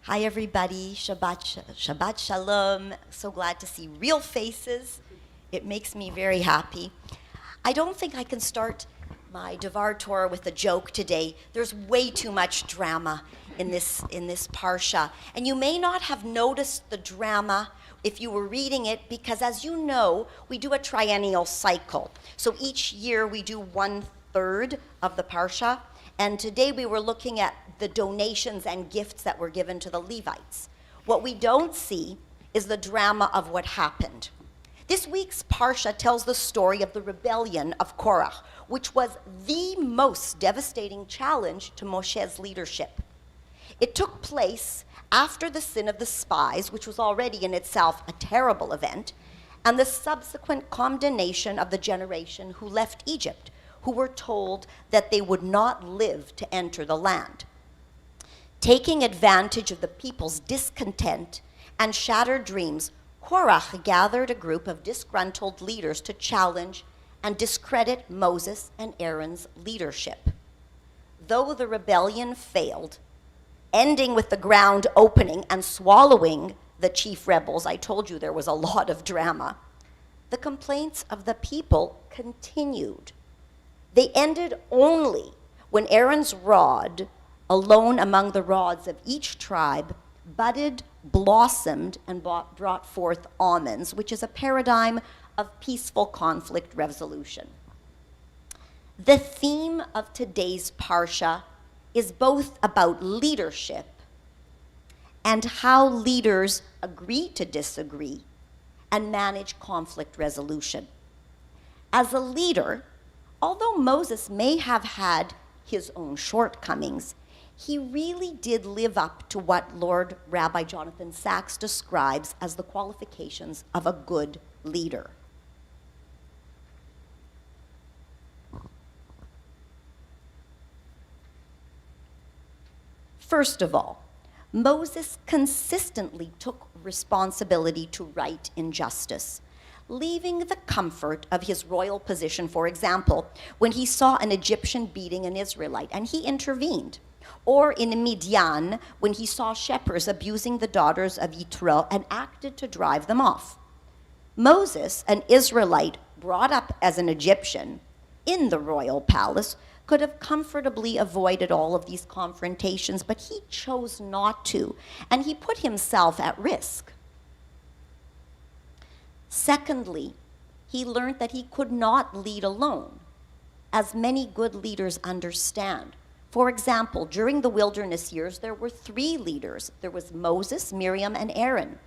Hi, everybody. Shabbat Shalom. So glad to see real faces. It makes me very happy. I don't think I can start my Devar Torah with a joke today. There's way too much drama in this parsha. And you may not have noticed the drama if you were reading it, because as you know, we do a triennial cycle. So each year we do 1/3 of the parsha. And today we were looking at the donations and gifts that were given to the Levites. What we don't see is the drama of what happened. This week's Parsha tells the story of the rebellion of Korach, which was the most devastating challenge to Moshe's leadership. It took place after the sin of the spies, which was already in itself a terrible event, and the subsequent condemnation of the generation who left Egypt, who were told that they would not live to enter the land. Taking advantage of the people's discontent and shattered dreams, Korach gathered a group of disgruntled leaders to challenge and discredit Moses and Aaron's leadership. Though the rebellion failed, ending with the ground opening and swallowing the chief rebels, I told you there was a lot of drama, the complaints of the people continued. They ended only when Aaron's rod, alone among the rods of each tribe, budded, blossomed, and brought forth almonds, which is a paradigm of peaceful conflict resolution. The theme of today's Parsha is both about leadership and how leaders agree to disagree and manage conflict resolution. As a leader, although Moses may have had his own shortcomings, he really did live up to what Lord Rabbi Jonathan Sacks describes as the qualifications of a good leader. First of all, Moses consistently took responsibility to right injustice, leaving the comfort of his royal position, for example, when he saw an Egyptian beating an Israelite, and he intervened. Or in Minyan, when he saw shepherds abusing the daughters of Yitro and acted to drive them off. Moses, an Israelite brought up as an Egyptian in the royal palace, could have comfortably avoided all of these confrontations, but he chose not to, and he put himself at risk. Secondly, he learned that he could not lead alone, as many good leaders understand. For example, during the wilderness years, there were 3 leaders. There was Moses, Miriam, and Aaron.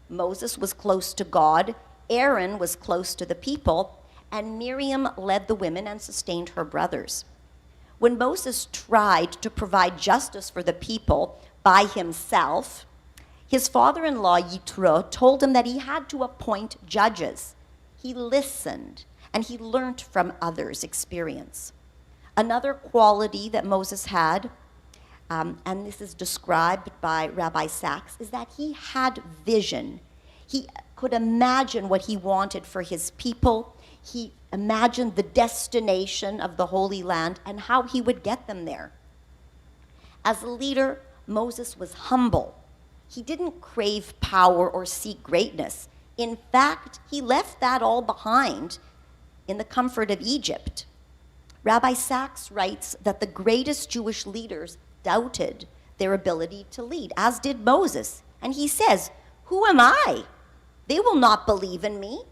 Moses was close to God, Aaron was close to the people, and Miriam led the women and sustained her brothers. When Moses tried to provide justice for the people by himself, his father-in-law, Yitro, told him that he had to appoint judges. He listened, and he learned from others' experience. Another quality that Moses had, and this is described by Rabbi Sacks, is that he had vision. He could imagine what he wanted for his people. He imagined the destination of the Holy Land and how he would get them there. As a leader, Moses was humble. He didn't crave power or seek greatness. In fact, he left that all behind in the comfort of Egypt. Rabbi Sacks writes that the greatest Jewish leaders doubted their ability to lead, as did Moses. And he says, "Who am I? They will not believe in me.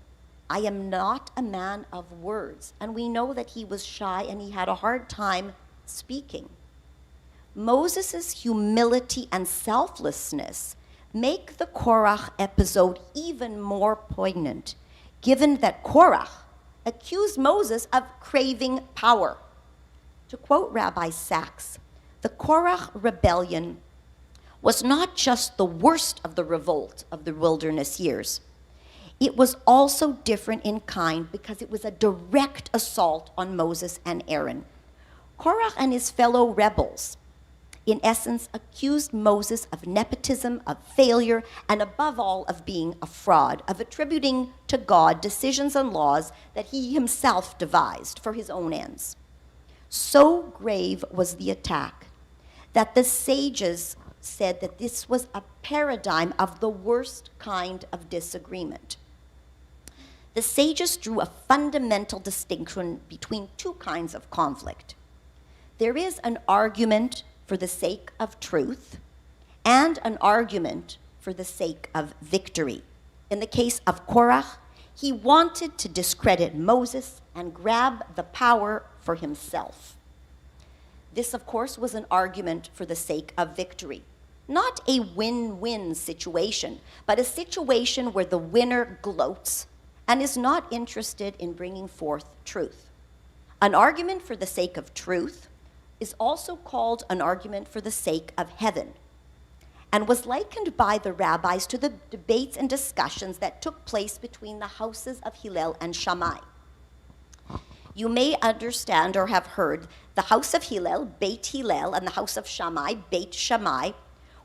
I am not a man of words." And we know that he was shy and he had a hard time speaking. Moses' humility and selflessness make the Korach episode even more poignant, given that Korach accused Moses of craving power. To quote Rabbi Sacks, the Korach rebellion was not just the worst of the revolt of the wilderness years. It was also different in kind because it was a direct assault on Moses and Aaron. Korach and his fellow rebels, in essence, accused Moses of nepotism, of failure, and above all, of being a fraud, of attributing to God decisions and laws that he himself devised for his own ends. So grave was the attack that the sages said that this was a paradigm of the worst kind of disagreement. The sages drew a fundamental distinction between two kinds of conflict. There is an argument for the sake of truth and an argument for the sake of victory. In the case of Korach, he wanted to discredit Moses and grab the power for himself. This, of course, was an argument for the sake of victory. Not a win-win situation, but a situation where the winner gloats and is not interested in bringing forth truth. An argument for the sake of truth is also called an argument for the sake of heaven, and was likened by the rabbis to the debates and discussions that took place between the houses of Hillel and Shammai. You may understand or have heard the house of Hillel, Beit Hillel, and the house of Shammai, Beit Shammai,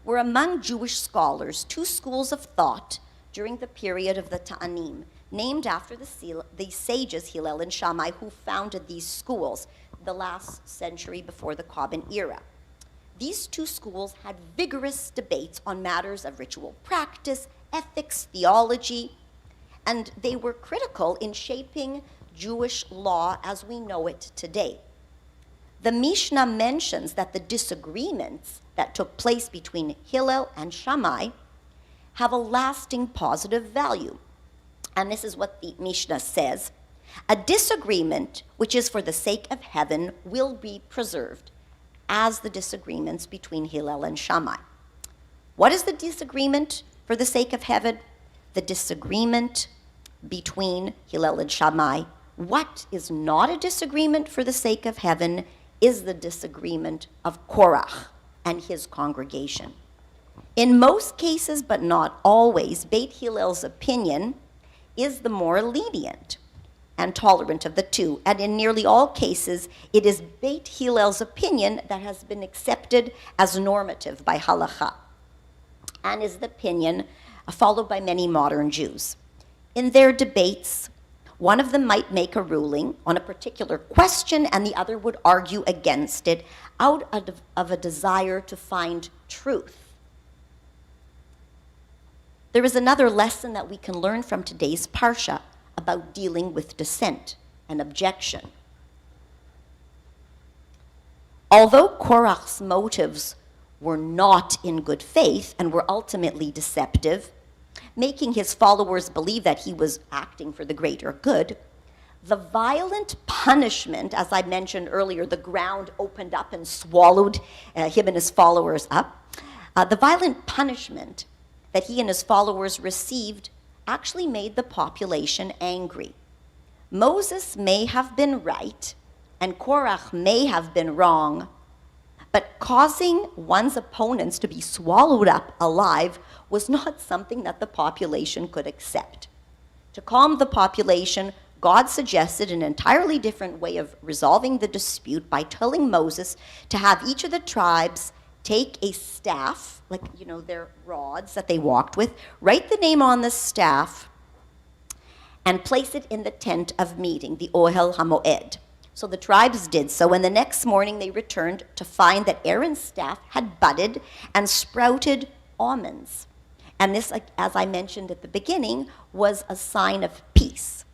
were among Jewish scholars two schools of thought during the period of the Ta'anim, named after the sages Hillel and Shammai who founded these schools the last century before the Common Era. These two schools had vigorous debates on matters of ritual practice, ethics, theology, and they were critical in shaping Jewish law as we know it today. The Mishnah mentions that the disagreements that took place between Hillel and Shammai have a lasting positive value. And this is what the Mishnah says: a disagreement which is for the sake of heaven will be preserved, as the disagreements between Hillel and Shammai. What is the disagreement for the sake of heaven? The disagreement between Hillel and Shammai. What is not a disagreement for the sake of heaven is the disagreement of Korach and his congregation. In most cases, but not always, Beit Hillel's opinion is the more lenient and tolerant of the two. And in nearly all cases, it is Beit Hillel's opinion that has been accepted as normative by halakha, and is the opinion followed by many modern Jews. In their debates, one of them might make a ruling on a particular question and the other would argue against it out of a desire to find truth. There is another lesson that we can learn from today's parsha about dealing with dissent and objection. Although Korach's motives were not in good faith and were ultimately deceptive, making his followers believe that he was acting for the greater good, the violent punishment, as I mentioned earlier, the ground opened up and swallowed him and his followers up. The violent punishment that he and his followers received actually made the population angry. Moses may have been right, and Korach may have been wrong, but causing one's opponents to be swallowed up alive was not something that the population could accept. To calm the population, God suggested an entirely different way of resolving the dispute by telling Moses to have each of the tribes take a staff, like, their rods that they walked with, write the name on the staff, and place it in the tent of meeting, the Ohel HaMoed. So the tribes did so, and the next morning they returned to find that Aaron's staff had budded and sprouted almonds. And this, as I mentioned at the beginning, was a sign of peace.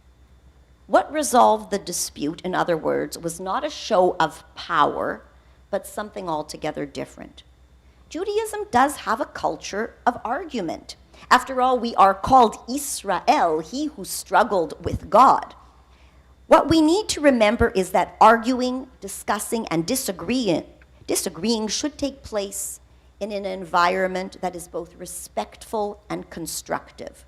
What resolved the dispute, in other words, was not a show of power, but something altogether different. Judaism does have a culture of argument. After all, we are called Israel, he who struggled with God. What we need to remember is that arguing, discussing, and disagreeing should take place in an environment that is both respectful and constructive.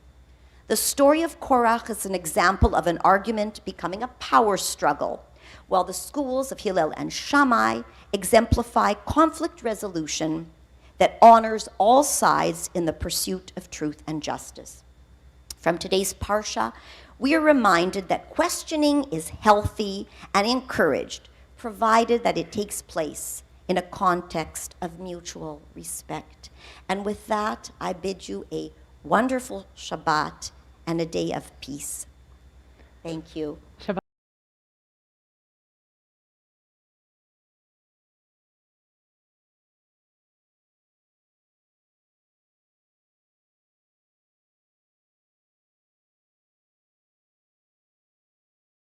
The story of Korach is an example of an argument becoming a power struggle, while the schools of Hillel and Shammai exemplify conflict resolution that honors all sides in the pursuit of truth and justice. From today's Parsha, we are reminded that questioning is healthy and encouraged, provided that it takes place in a context of mutual respect. And with that, I bid you a wonderful Shabbat and a day of peace. Thank you. Shabbat.